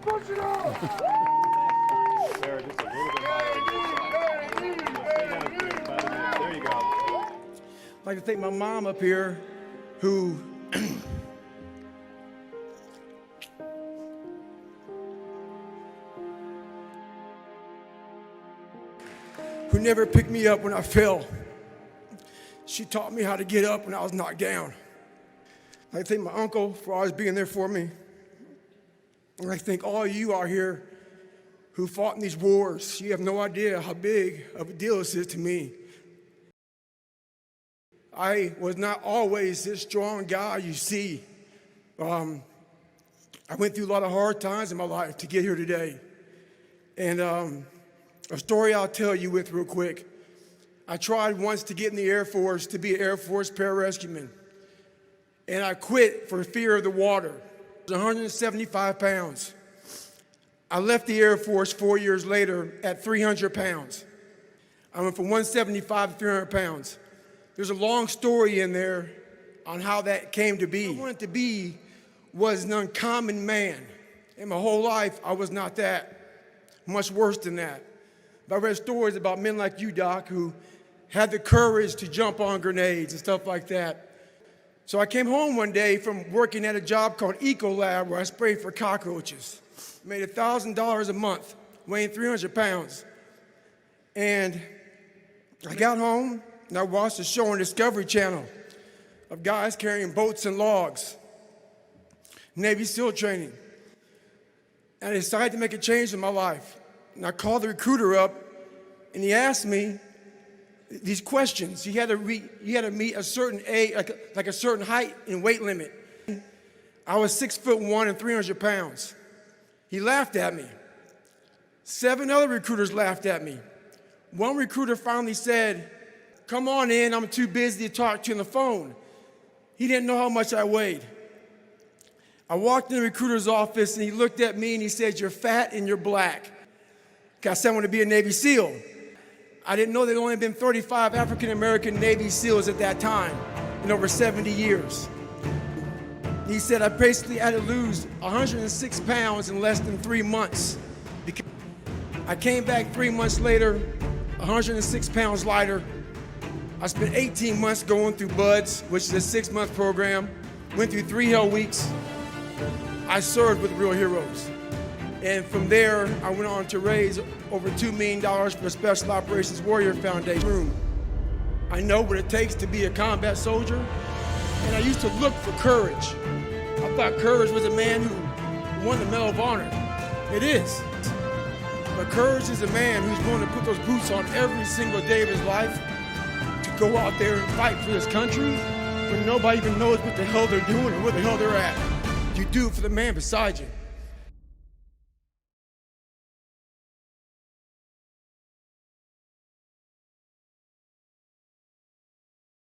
Push it on! Sarah, just a little bit higher on your side. Stay down here for about a minute. There you go. I'd like to thank my mom up here who never picked me up when I fell. She taught me how to get up when I was knocked down. I'd like to thank my uncle for always being there for me. And I thank all of you out here who fought in these wars. You have no idea how big of a deal this is to me. I was not always this strong guy you see. I went through a lot of hard times in my life to get here today. And a story I'll tell you with real quick. I tried once to get in the Air Force to be an Air Force pararescueman. And I quit for fear of the water. I was 175 pounds. I left the Air Force 4 years later at 300 pounds. I went from 175 to 300 pounds. There's a long story in there on how that came to be. What I wanted to be was an uncommon man. In my whole life, I was not that. Much worse than that. But I read stories about men like you, Doc, who had the courage to jump on grenades and stuff like that. So I came home one day from working at a job called Ecolab where I sprayed for cockroaches. Made $1,000 a month, weighing 300 pounds. And I got home and I watched a show on Discovery Channel of guys carrying boats and logs, Navy SEAL training. And I decided to make a change in my life. And I called the recruiter up and he asked me these questions. You had to meet a certain age, like a certain height and weight limit. I was 6'1" and 300 pounds. He laughed at me. 7 other recruiters laughed at me. One recruiter finally said, "Come on in, I'm too busy to talk to you on the phone." He didn't know how much I weighed. I walked in the recruiter's office and he looked at me and he said, "You're fat and you're black." I said, "I want to be a Navy SEAL." I didn't know there'd only been 35 African-American Navy SEALs at that time in over 70 years. He said I basically had to lose 106 pounds in less than 3 months. I came back 3 months later, 106 pounds lighter. I spent 18 months going through BUDS, which is a 6-month program. Went through 3 hell weeks. I served with real heroes. And from there, I went on to raise over $2 million for Special Operations Warrior Foundation. I know what it takes to be a combat soldier, and I used to look for courage. I thought courage was a man who won the Medal of Honor. It is. But courage is a man who's willing to put those boots on every single day of his life to go out there and fight for this country when nobody even knows what the hell they're doing or where the hell they're at. You do it for the man beside you.